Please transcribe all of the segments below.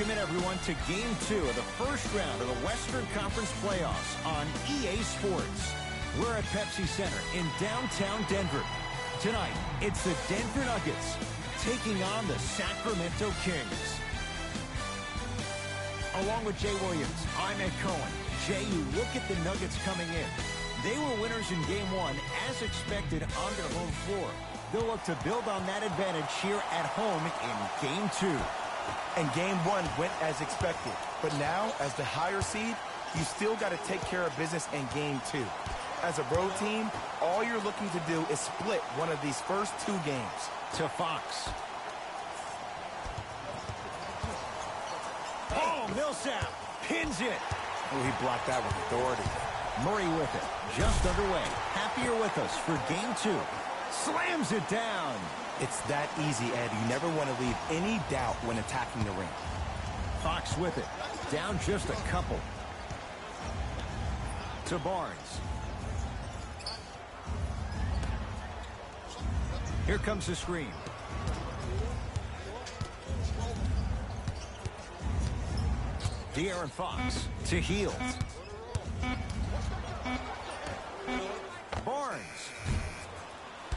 welcome in, everyone, to Game 2 of the first round of the Western Conference playoffs on EA Sports. We're at Pepsi Center in downtown Denver. Tonight, it's the Denver Nuggets taking on the Sacramento Kings. Along with Jay Williams, I'm Ed Cohen. Jay, you look at the Nuggets coming in. They were winners in Game 1, as expected, on their home floor. They'll look to build on that advantage here at home in Game 2. And Game 1 went as expected. But now, as the higher seed, you still got to take care of business in Game 2. As a road team, all you're looking to do is split one of these first 2 games. To Fox. Oh, Millsap pins it. Oh, he blocked that with authority. Murray with it. Just underway. Happier with us for Game 2. Slams it down. It's that easy, Ed. You never want to leave any doubt when attacking the ring. Fox with it. Down just a couple. To Barnes. Here comes the screen. De'Aaron Fox to Hield. Barnes.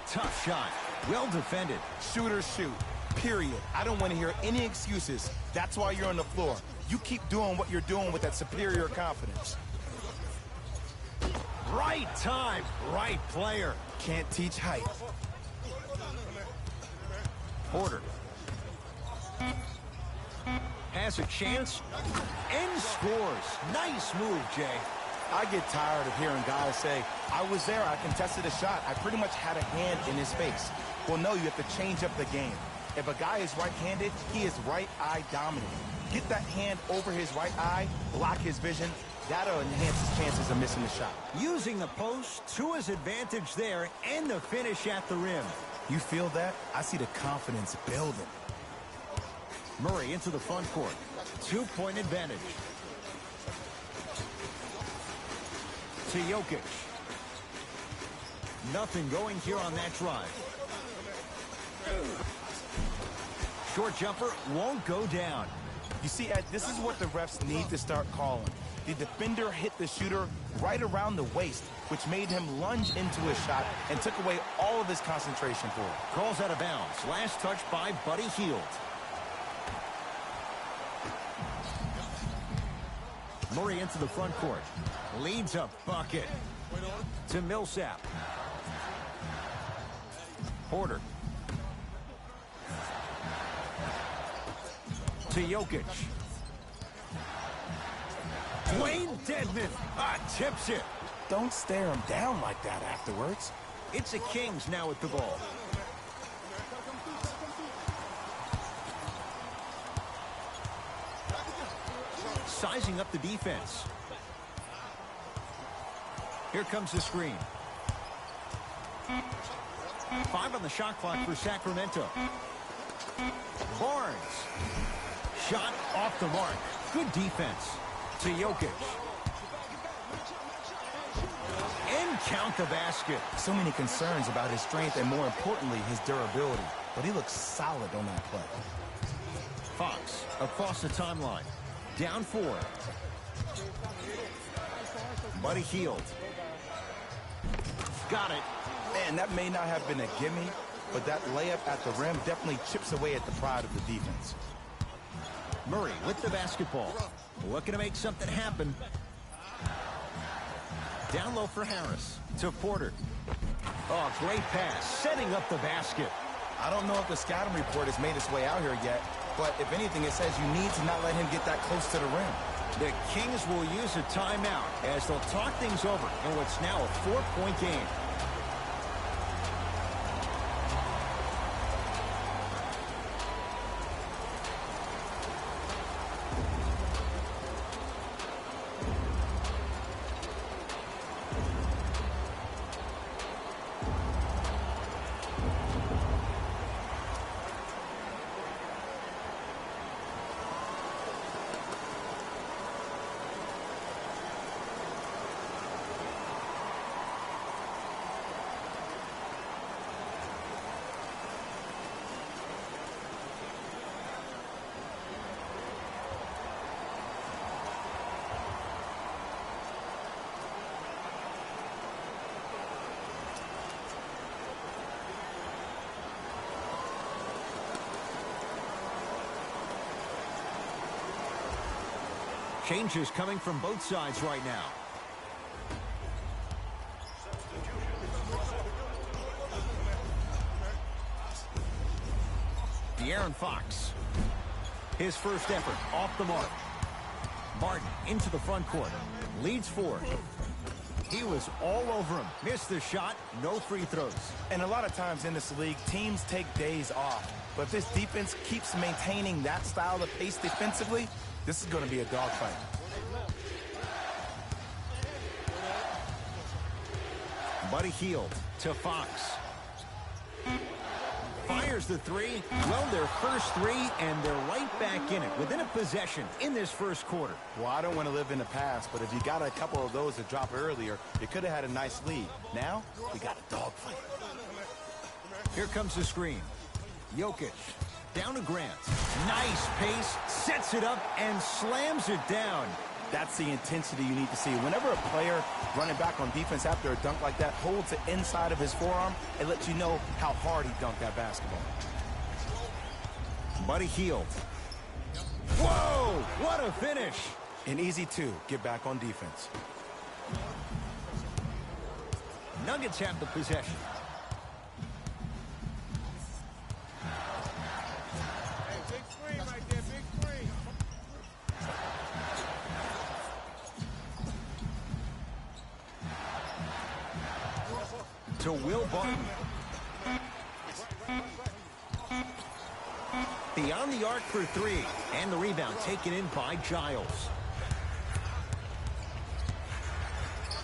Tough shot. Well defended. Shooters shoot. Period. I don't want to hear any excuses. That's why you're on the floor. You keep doing what you're doing with that superior confidence. Right time. Right player. Can't teach height. Porter. Has a chance and scores. Nice move, Jay. I get tired of hearing guys say, I was there, I contested a shot, I pretty much had a hand in his face. Well, no, you have to change up the game. If a guy is right-handed, he is right eye dominant. Get that hand over his right eye, block his vision. That'll enhance his chances of missing the shot. Using the post to his advantage there and the finish at the rim. You feel that? I see the confidence building. Murray into the front court. 2-point advantage. To Jokic. Nothing going here on that drive. Short jumper won't go down. You see, Ed, this is what the refs need to start calling. The defender hit the shooter right around the waist, which made him lunge into his shot and took away all of his concentration for it. Calls out of bounds. Last touch by Buddy Hield. Murray into the front court. Leads a bucket. To Millsap. Porter. To Jokic. Dwayne Dedmon tips it. Don't stare him down like that afterwards. It's the Kings now with the ball. Sizing up the defense. Here comes the screen. 5 on the shot clock for Sacramento. Barnes. Shot off the mark. Good defense. To Jokic. And count the basket. So many concerns about his strength and, more importantly, his durability. But he looks solid on that play. Fox across the timeline. Down 4. Buddy Hield. Got it. Man, that may not have been a gimme, but that layup at the rim definitely chips away at the pride of the defense. Murray with the basketball. Looking to make something happen. Down low for Harris. To Porter. Oh, great pass. Setting up the basket. I don't know if the scouting report has made its way out here yet, but if anything, it says you need to not let him get that close to the rim. The Kings will use a timeout as they'll talk things over in what's now a 4-point game. Changes coming from both sides right now. De'Aaron Fox. His first effort off the mark. Martin into the front court. Leads forward. He was all over him. Missed the shot. No free throws. And a lot of times in this league, teams take days off. But if this defense keeps maintaining that style of pace defensively, this is going to be a dogfight. Buddy Hield to Fox. Fires the three. Well, their first three, and they're right back in it within a possession in this first quarter. Well, I don't want to live in the past, but if you got a couple of those to drop earlier, you could have had a nice lead. Now, we got a dogfight. Here comes the screen. Jokic down to Grant. Nice pace, sets it up, and slams it down. That's the intensity you need to see. Whenever a player running back on defense after a dunk like that holds it inside of his forearm, it lets you know how hard he dunked that basketball. Buddy Hield. Whoa, what a finish. An easy two, get back on defense. Nuggets have the possession. To Will Barton. Beyond the arc for three. And the rebound taken in by Giles.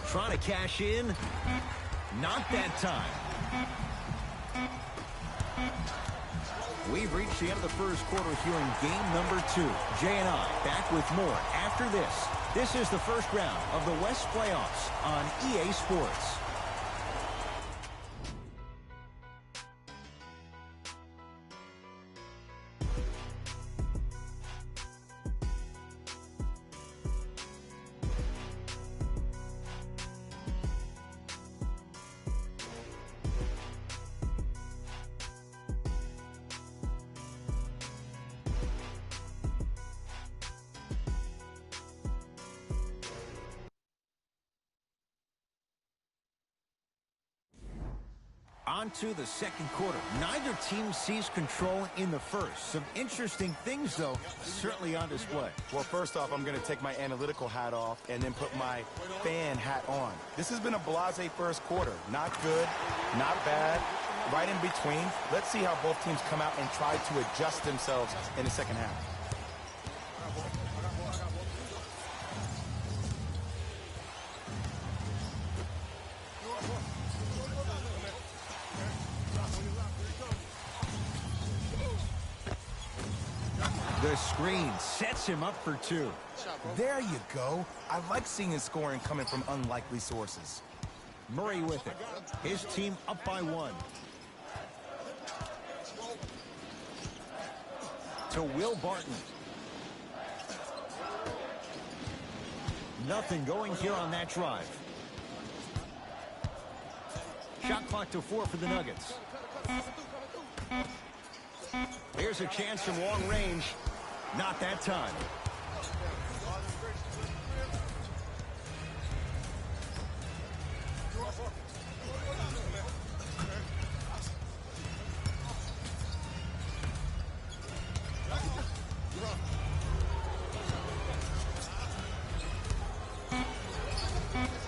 Trying to cash in. Not that time. We've reached the end of the first quarter here in game number 2. Jay and I back with more after this. This is the first round of the West playoffs on EA Sports. On to the second quarter. Neither team sees control in the first. Some interesting things, though, certainly on display. Well, first off, I'm going to take my analytical hat off and then put my fan hat on. This has been a blasé first quarter. Not good, not bad, right in between. Let's see how both teams come out and try to adjust themselves in the second half. The screen sets him up for two. There you go. I like seeing his scoring coming from unlikely sources. Murray with it. His team up by 1. To Will Barton. Nothing going here on that drive. Shot clock to 4 for the Nuggets. Here's a chance from long range. Not that time.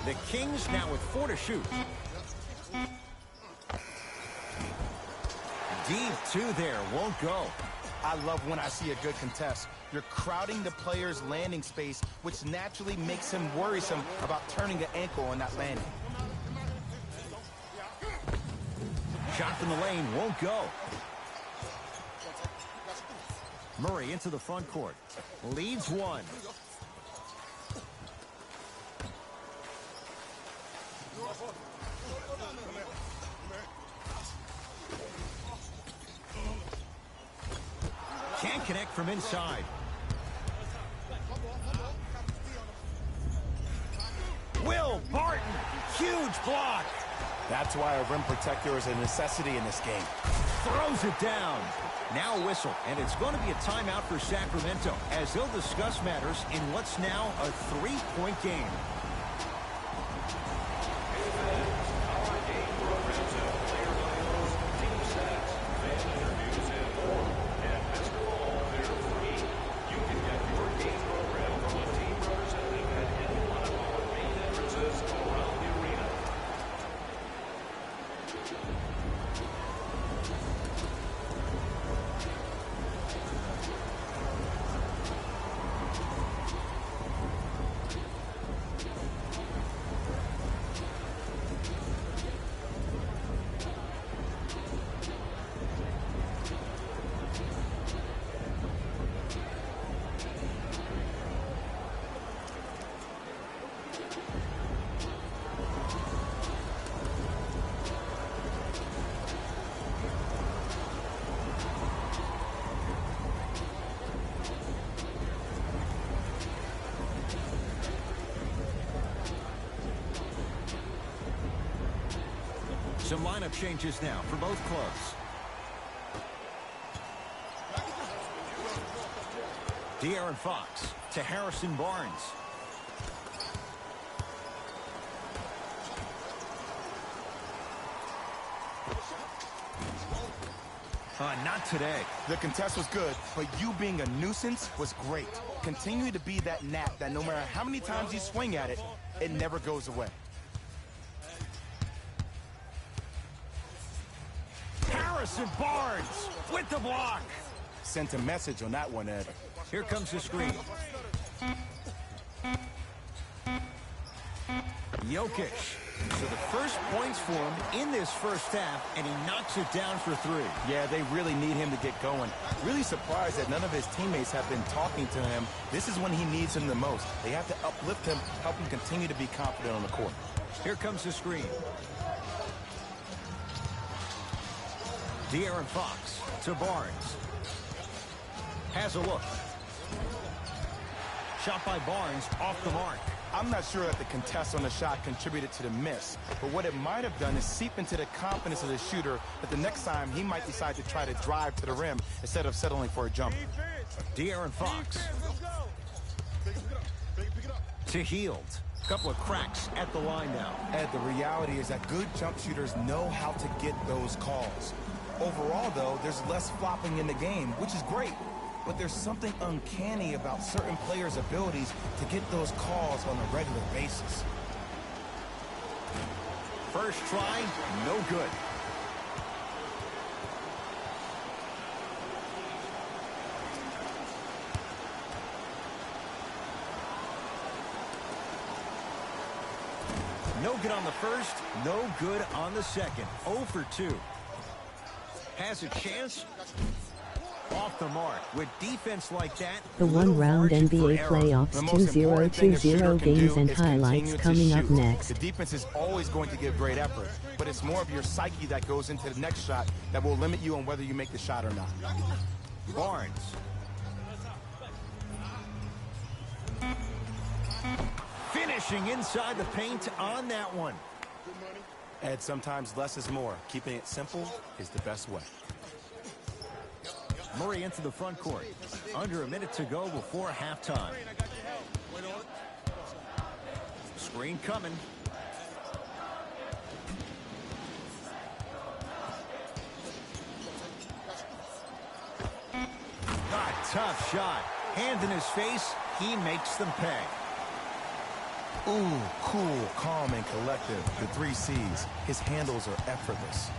The Kings now with 4 to shoot. Deep 2 there, won't go. I love when I see a good contest. You're crowding the player's landing space, which naturally makes him worrisome about turning the ankle on that landing. Shot from the lane, won't go. Murray into the front court. Leads 1. Can't connect from inside. Will Barton, huge block. That's why a rim protector is a necessity in this game. Throws it down. Now a whistle, and it's going to be a timeout for Sacramento as they'll discuss matters in what's now a 3-point game. Some lineup changes now for both clubs. De'Aaron Fox to Harrison Barnes. Not today. The contest was good, but you being a nuisance was great. Continue to be that gnat that no matter how many times you swing at it, it never goes away. Harrison Barnes with the block. Sent a message on that one, Ed. Here comes the screen. Jokic. So the first points for him in this first half, and he knocks it down for 3. Yeah, they really need him to get going. Really surprised that none of his teammates have been talking to him. This is when he needs him the most. They have to uplift him, help him continue to be confident on the court. Here comes the screen. De'Aaron Fox to Barnes. Has a look. Shot by Barnes off the mark. I'm not sure that the contest on the shot contributed to the miss, but what it might have done is seep into the confidence of the shooter that the next time he might decide to try to drive to the rim instead of settling for a jumper. De'Aaron Fox to Hield. Couple of cracks at the line now. Ed, the reality is that good jump shooters know how to get those calls. Overall, though, there's less flopping in the game, which is great. But there's something uncanny about certain players' abilities to get those calls on a regular basis. First try, no good. No good on the first, no good on the second. 0 for 2. Has a chance. Off the mark. With defense like that, the one-round NBA playoffs 2020 games and highlights coming up next. The defense is always going to give great effort, but it's more of your psyche that goes into the next shot that will limit you on whether you make the shot or not. Barnes. Finishing inside the paint on that one. Ed, sometimes less is more. Keeping it simple is the best way. Murray into the front court. Under a minute to go before halftime. Screen coming. Tough shot. Hand in his face. He makes them pay. Ooh, cool, calm, and collective. The 3 C's. His handles are effortless.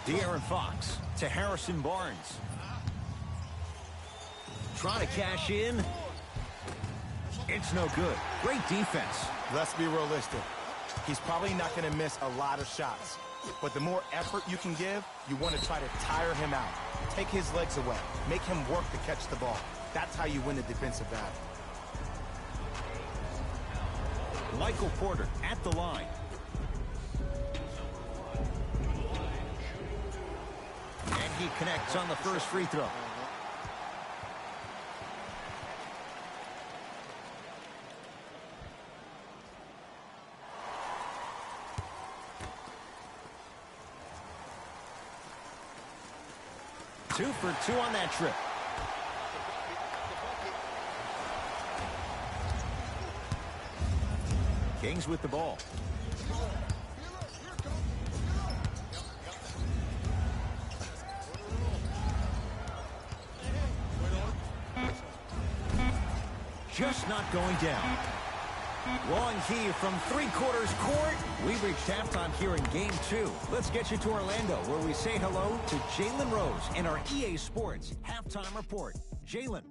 De'Aaron Fox to Harrison Barnes. Trying to cash in. It's no good. Great defense. Let's be realistic. He's probably not going to miss a lot of shots. But the more effort you can give, you want to try to tire him out. Take his legs away. Make him work to catch the ball. That's how you win the defensive battle. Michael Porter at the line. And he connects on the first free throw. 2 for 2 on that trip. Kings with the ball. Just not going down. Long key from three-quarters court. We've reached halftime here in Game 2. Let's get you to Orlando, where we say hello to Jalen Rose in our EA Sports Halftime Report. Jalen.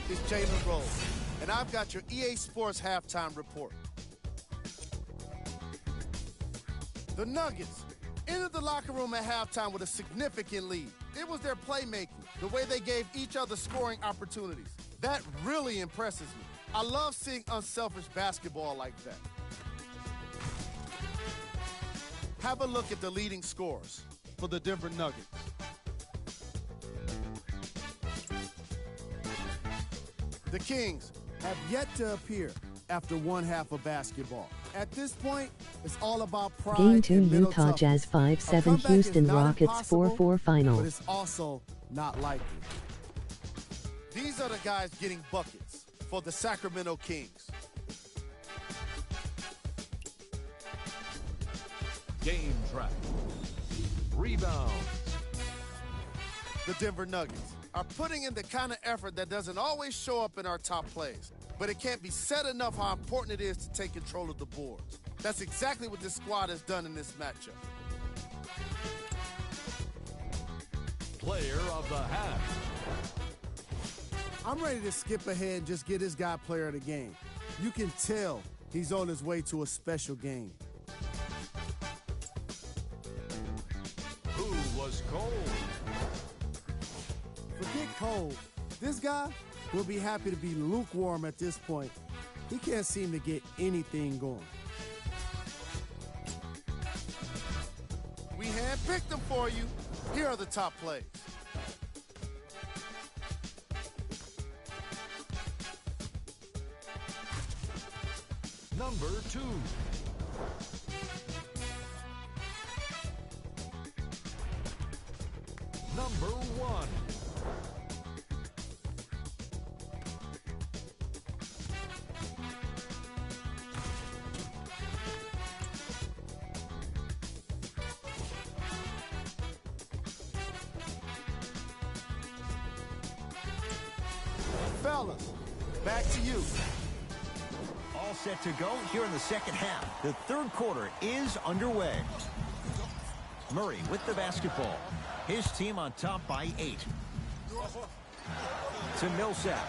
It's Jalen Rose, and I've got your EA Sports Halftime Report. The Nuggets entered the locker room at halftime with a significant lead. It was their playmaking, the way they gave each other scoring opportunities. That really impresses me. I love seeing unselfish basketball like that. Have a look at the leading scorers for the Denver Nuggets. The Kings have yet to appear after one half of basketball. At this point, it's all about pride. Game 2 and mental Utah Jazz toughness. 5-7 Houston Rockets 4-4 final. But it's also not likely. These are the guys getting buckets for the Sacramento Kings. Game track. Rebounds. The Denver Nuggets are putting in the kind of effort that doesn't always show up in our top plays. But it can't be said enough how important it is to take control of the boards. That's exactly what this squad has done in this matchup. Player of the half. I'm ready to skip ahead and just get this guy player of the game. You can tell he's on his way to a special game. Who was cold? Forget cold. This guy will be happy to be lukewarm at this point. He can't seem to get anything going. We handpicked them for you. Here are the top plays. Number 2. Number 1. Fellas, back to you. All set to go here in the second half. The third quarter is underway. Murray with the basketball. His team on top by 8. To Millsap.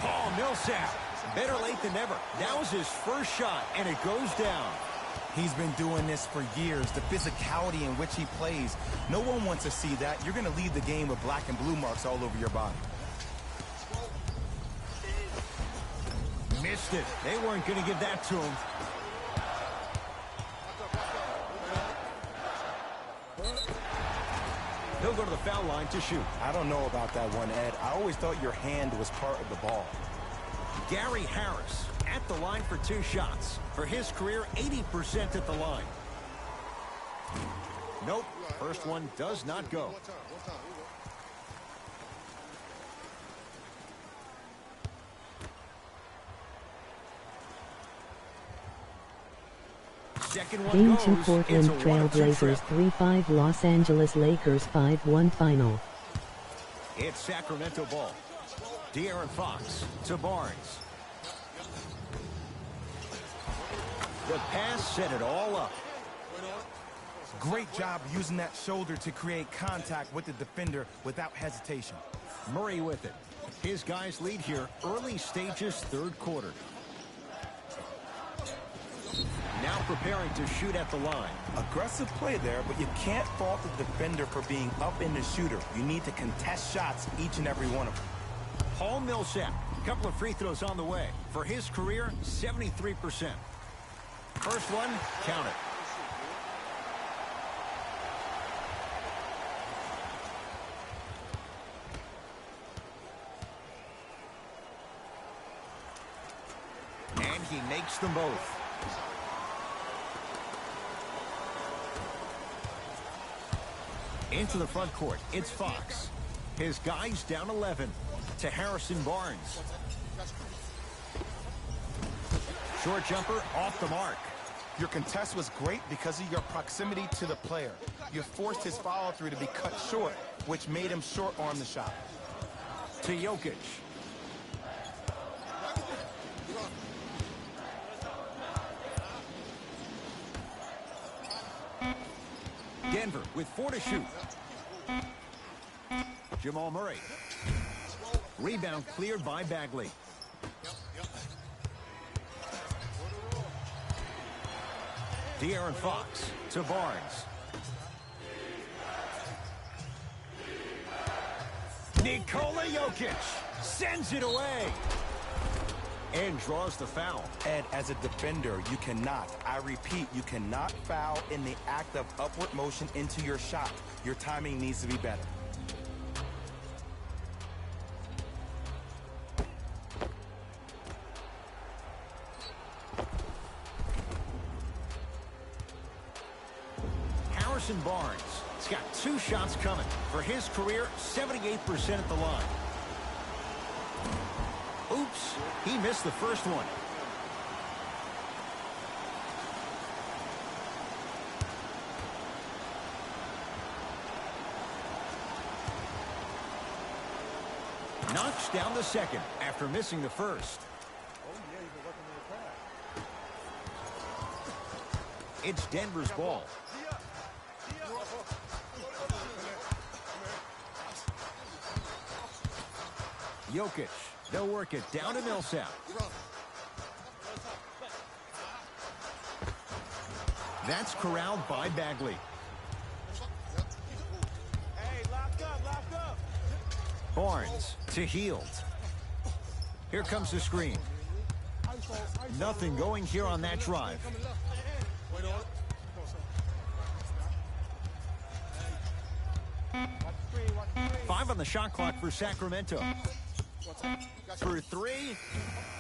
Oh, Millsap. Better late than never. That was his first shot, and it goes down. He's been doing this for years. The physicality in which he plays. No one wants to see that. You're going to leave the game with black and blue marks all over your body. Missed it. They weren't going to give that to him. He'll go to the foul line to shoot. I don't know about that one, Ed. I always thought your hand was part of the ball. Gary Harris at the line for 2 shots. For his career, 80% at the line. Nope. First one does not go. Second one Game goes. 2 Portland It's a 1-2 Trailblazers trip. 3-5 Los Angeles Lakers 5-1 final. It's Sacramento ball. De'Aaron Fox to Barnes. The pass set it all up. Great job using that shoulder to create contact with the defender without hesitation. Murray with it. His guys lead here early stages third quarter. Now preparing to shoot at the line. Aggressive play there, but you can't fault the defender for being up in the shooter. You need to contest shots, each and every one of them. Paul Millsap, a couple of free throws on the way. For his career, 73%. First one, count it. And he makes them both. Into the front court, it's Fox. His guys down 11 to Harrison Barnes. Short jumper off the mark. Your contest was great because of your proximity to the player. You forced his follow-through to be cut short, which made him short-arm the shot. To Jokic. Denver with 4 to shoot. Jamal Murray. Rebound cleared by Bagley. De'Aaron Fox to Barnes. Nikola Jokic sends it away. And draws the foul. Ed, as a defender, you cannot, I repeat, you cannot foul in the act of upward motion into your shot. Your timing needs to be better. Harrison Barnes has got 2 shots coming. For his career, 78% at the line. Oops, he missed the first one. Knocks down the second after missing the first. It's Denver's ball. Jokic, they'll work it down to Millsap. That's corralled by Bagley. Barnes to Hield. Here comes the screen. Nothing going here on that drive. Five on the shot clock for Sacramento. For 3,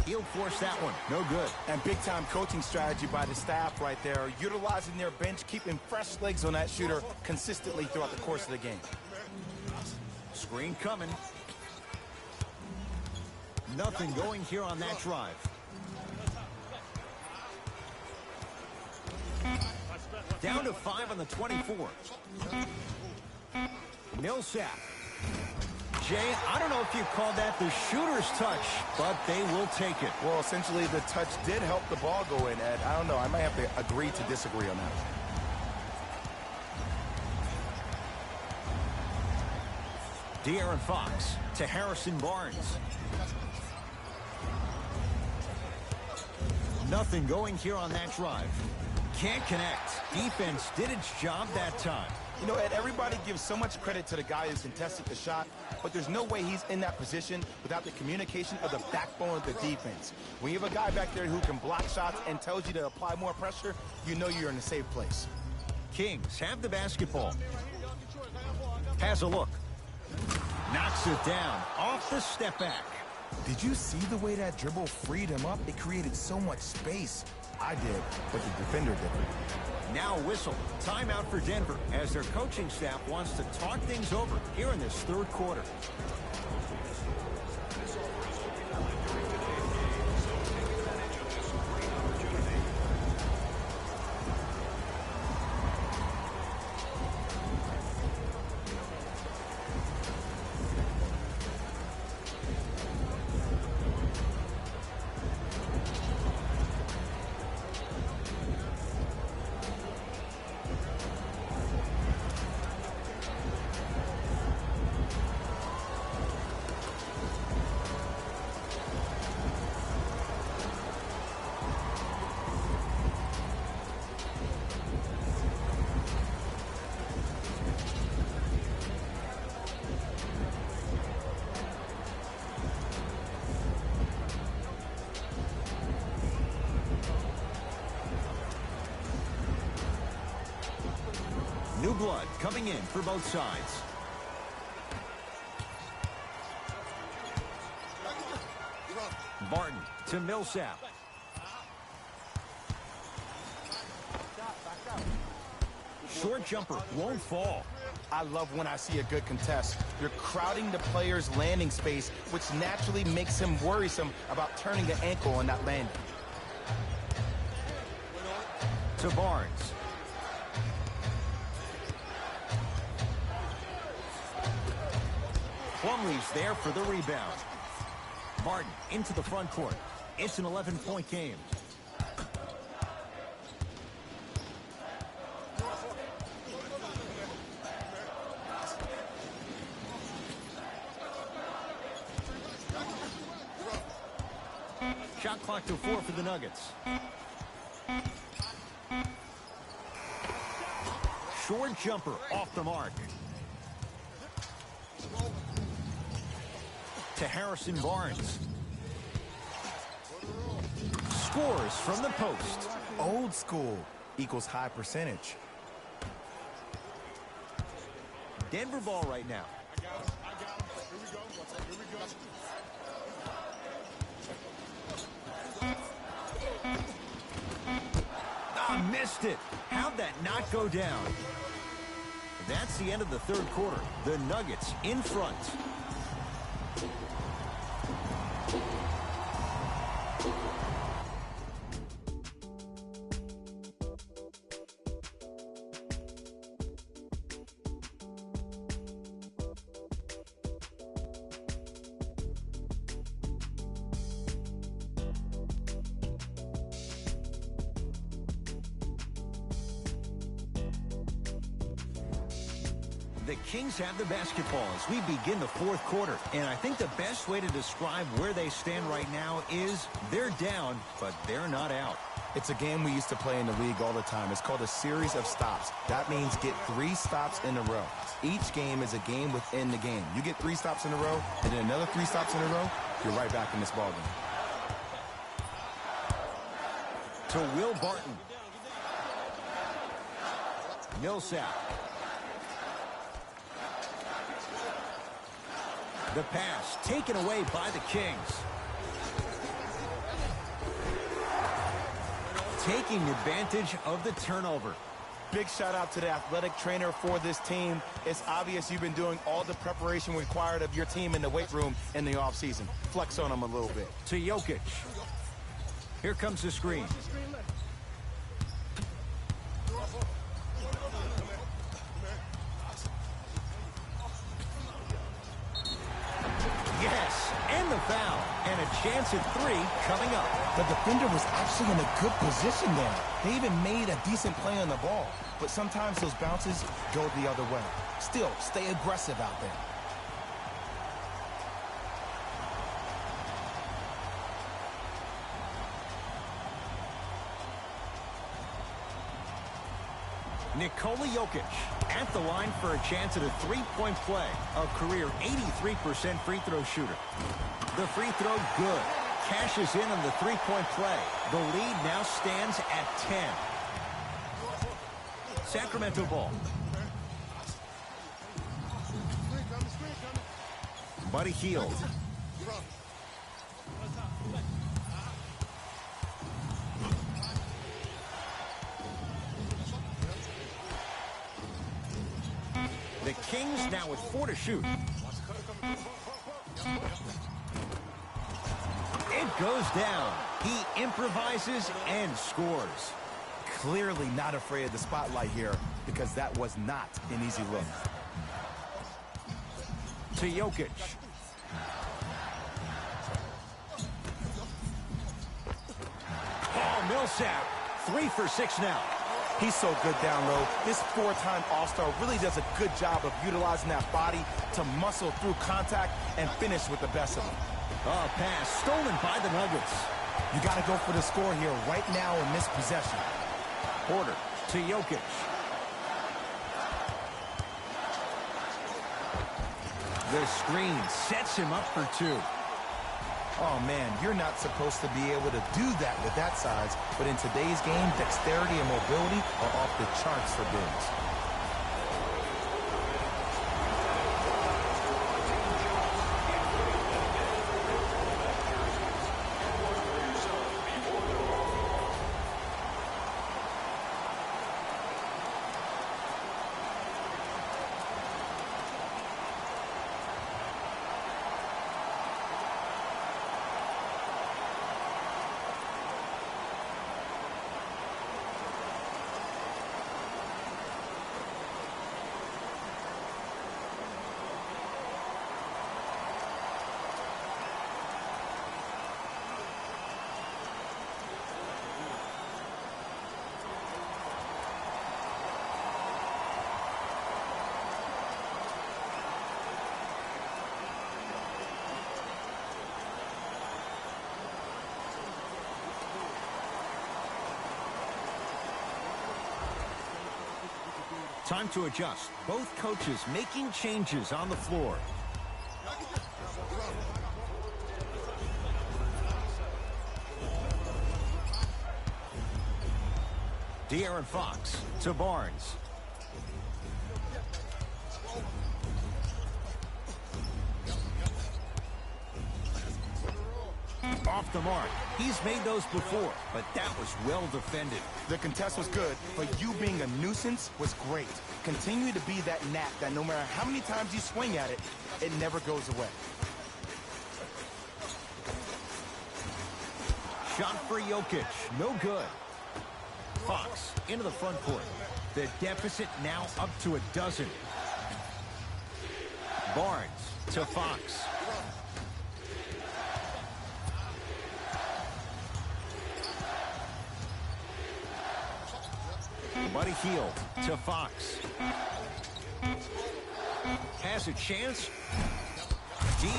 he'll force that one. No good. And big-time coaching strategy by the staff right there, utilizing their bench, keeping fresh legs on that shooter consistently throughout the course of the game. Screen coming. Nothing going here on that drive. Down to 5 on the 24. Millsap. Jay, I don't know if you call that the shooter's touch, but they will take it. Well, essentially, the touch did help the ball go in, Ed. I don't know. I might have to agree to disagree on that. De'Aaron Fox to Harrison Barnes. Nothing going here on that drive. Can't connect. Defense did its job that time. You know, Ed, everybody gives so much credit to the guy who contested the shot, but there's no way he's in that position without the communication of the backbone of the defense. When you have a guy back there who can block shots and tells you to apply more pressure, you know you're in a safe place. Kings have the basketball. Has a look. Knocks it down off the step back. Did you see the way that dribble freed him up? It created so much space. I did, but the defender didn't. Now a whistle. Timeout for Denver as their coaching staff wants to talk things over here in this third quarter. blood coming in for both sides. Barton to Millsap. Short jumper won't fall. I love when I see a good contest. You're crowding the player's landing space, which naturally makes him worrisome about turning an ankle on that landing. To Barnes. Plumlee's there for the rebound. Barton into the front court. It's an 11-point game. Shot clock to 4 for the Nuggets. Short jumper off the mark. To Harrison Barnes. Scores from the post. Old school equals high percentage. Denver ball right now. Missed it. How'd that not go down? That's the end of the third quarter. The Nuggets in front. The Kings have the basketball as we begin the fourth quarter. And I think the best way to describe where they stand right now is they're down, but they're not out. It's a game we used to play in the league all the time. It's called a series of stops. That means get 3 stops in a row. Each game is a game within the game. You get 3 stops in a row, and then another 3 stops in a row, you're right back in this ballgame. To Will Barton. Millsap. The pass taken away by the Kings. Taking advantage of the turnover. Big shout out to the athletic trainer for this team. It's obvious you've been doing all the preparation required of your team in the weight room in the offseason. Flex on them a little bit. To Jokic. Here comes the screen. Yes, and the foul. And a chance at 3 coming up. The defender was actually in a good position there. They even made a decent play on the ball. But sometimes those bounces go the other way. Still, stay aggressive out there. Nikola Jokic at the line for a chance at a 3-point play. A career 83% free throw shooter. The free throw good. Cashes in on the 3-point play. The lead now stands at 10. Sacramento ball. Buddy Hield. The Kings now with 4 to shoot. It goes down. He improvises and scores. Clearly not afraid of the spotlight here because that was not an easy look. To Jokic. Oh, Millsap. 3 for 6 now. He's so good down low. This 4-time All-Star really does a good job of utilizing that body to muscle through contact and finish with the best of them. Oh, pass stolen by the Nuggets. You got to go for the score here right now in this possession. Porter to Jokic. The screen sets him up for 2. Oh, man, you're not supposed to be able to do that with that size, but in today's game, dexterity and mobility are off the charts for bigs. Time to adjust. Both coaches making changes on the floor. De'Aaron Fox to Barnes. Off the mark. He's made those before, but that was well defended. The contest was good, but you being a nuisance was great. Continue to be that gnat that no matter how many times you swing at it, it never goes away. Shot for Jokic. No good. Fox into the front court. The deficit now up to a dozen. Barnes to Fox. Buddy Hield to Fox. Has a chance. Deep.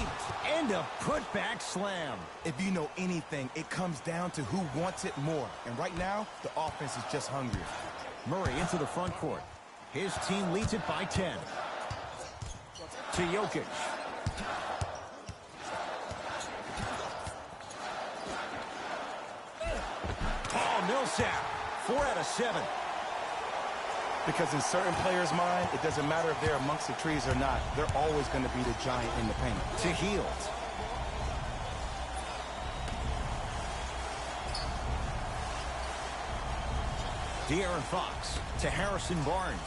And a putback slam. If you know anything, it comes down to who wants it more. And right now, the offense is just hungry. Murray into the front court. His team leads it by 10. To Jokic. Paul Millsap. 4 out of 7. Because in certain players' mind, it doesn't matter if they're amongst the trees or not. They're always going to be the giant in the paint. To Hield. De'Aaron Fox to Harrison Barnes.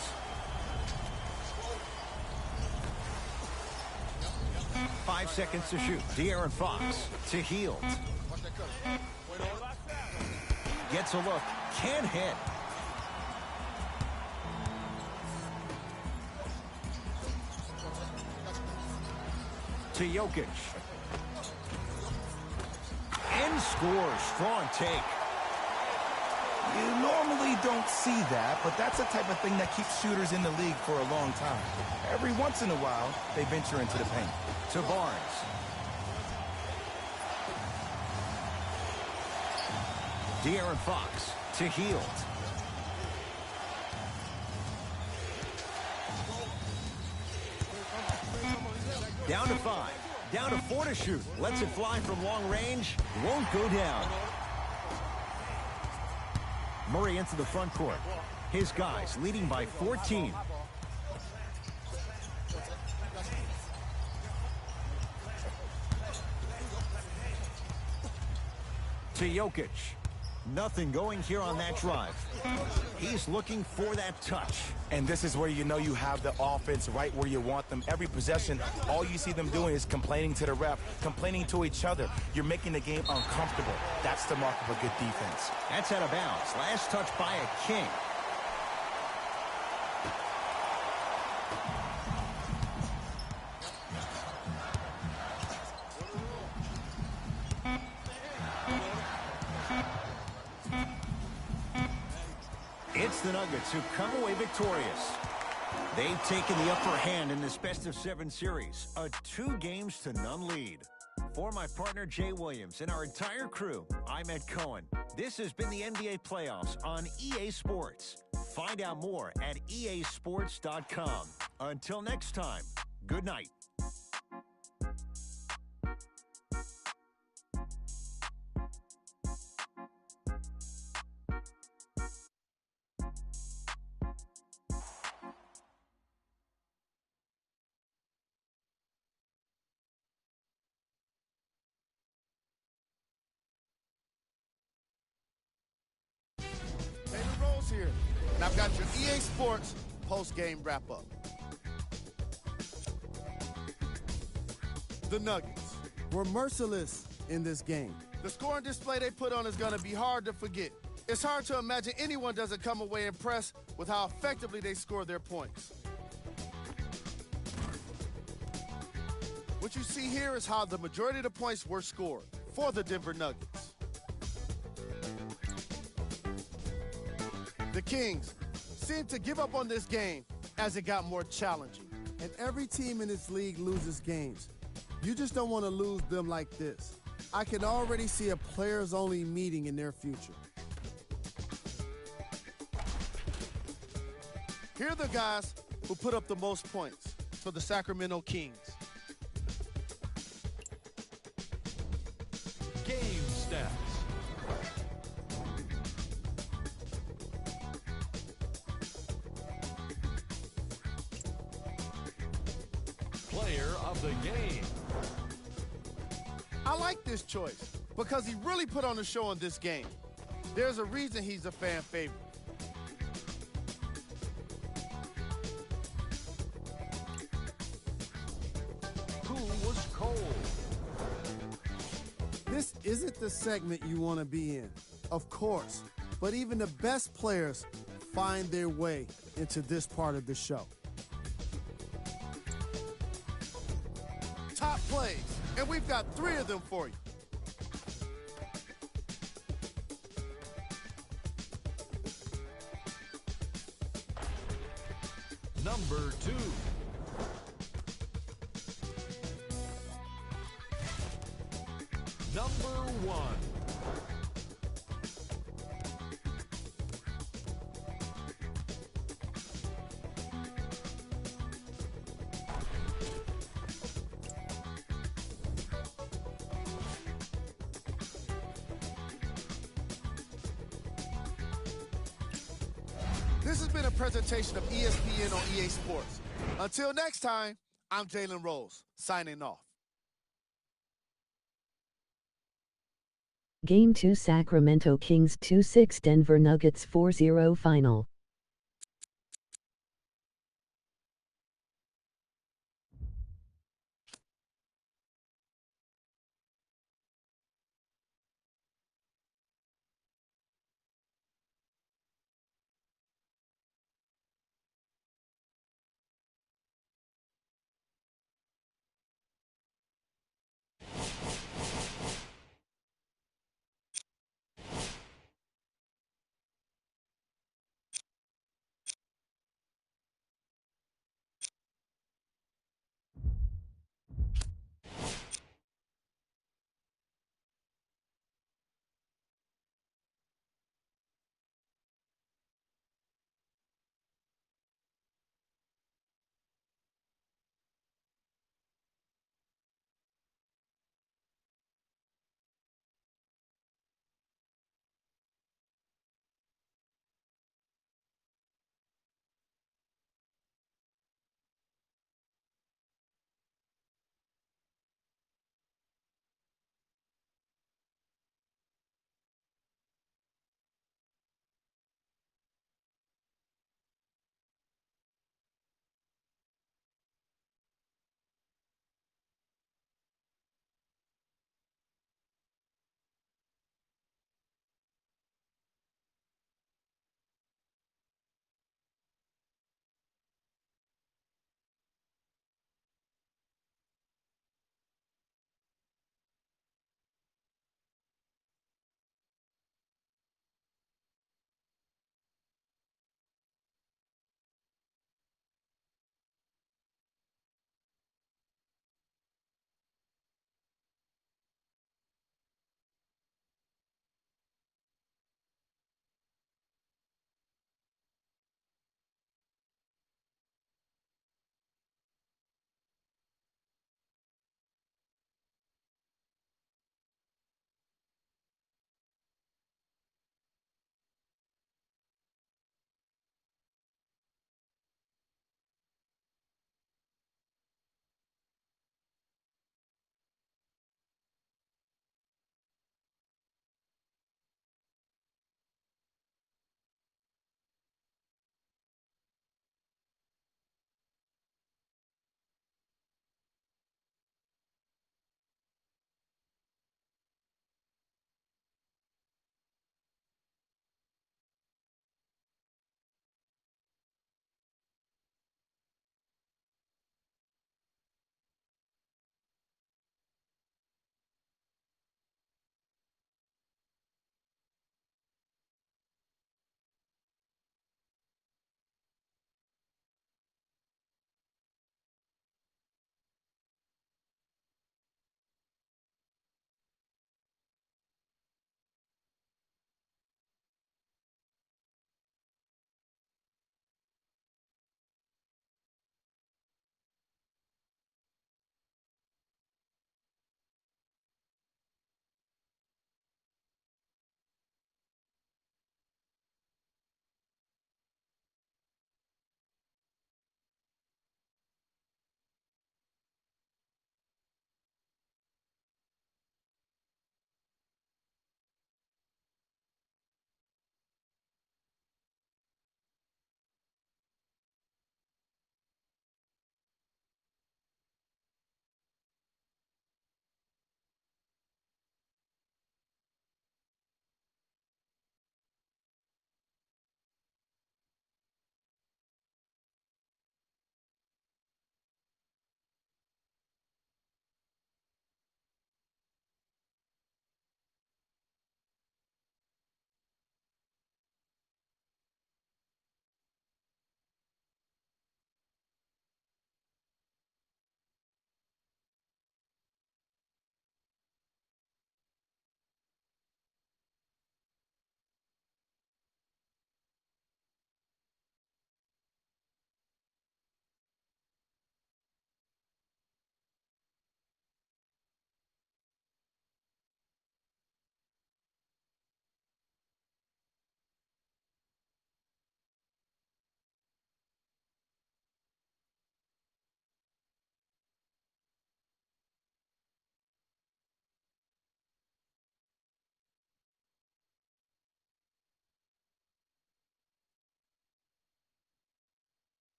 Five seconds to shoot. De'Aaron Fox to Hield. Gets a look. Can't hit. To Jokic. And scores. Strong take. You normally don't see that, but that's the type of thing that keeps shooters in the league for a long time. Every once in a while, they venture into the paint. To Barnes. De'Aaron Fox to Hield. Down to 5. Down to 4 to shoot. Lets it fly from long range. Won't go down. Murray into the front court. His guys leading by 14. To Jokic. Nothing going here on that drive. He's looking for that touch. And this is where you know you have the offense right where you want them. Every possession, all you see them doing is complaining to the ref, complaining to each other. You're making the game uncomfortable. That's the mark of a good defense. That's out of bounds. Last touch by a King. It's the Nuggets who come away victorious. They've taken the upper hand in this best-of-7 series, a 2-games-to-none lead. For my partner Jay Williams and our entire crew, I'm Ed Cohen. This has been the NBA Playoffs on EA Sports. Find out more at easports.com. Until next time, good night. Here. And I've got your EA Sports post-game wrap-up. The Nuggets were merciless in this game. The scoring display they put on is going to be hard to forget. It's hard to imagine anyone doesn't come away impressed with how effectively they score their points. What you see here is how the majority of the points were scored for the Denver Nuggets. The Kings seemed to give up on this game as it got more challenging. And every team in this league loses games. You just don't want to lose them like this. I can already see a players-only meeting in their future. Here are the guys who put up the most points for the Sacramento Kings. Game stats. Player of the game. I like this choice because he really put on a show in this game. There's a reason he's a fan favorite. Who was cold? This isn't the segment you want to be in, of course, but even the best players find their way into this part of the show. Top plays, and we've got 3 of them for you. Number 2. Number 1. This has been a presentation of ESPN on EA Sports. Until next time, I'm Jalen Rose, signing off. Game 2 Sacramento Kings 2-6 Denver Nuggets 4-0 final.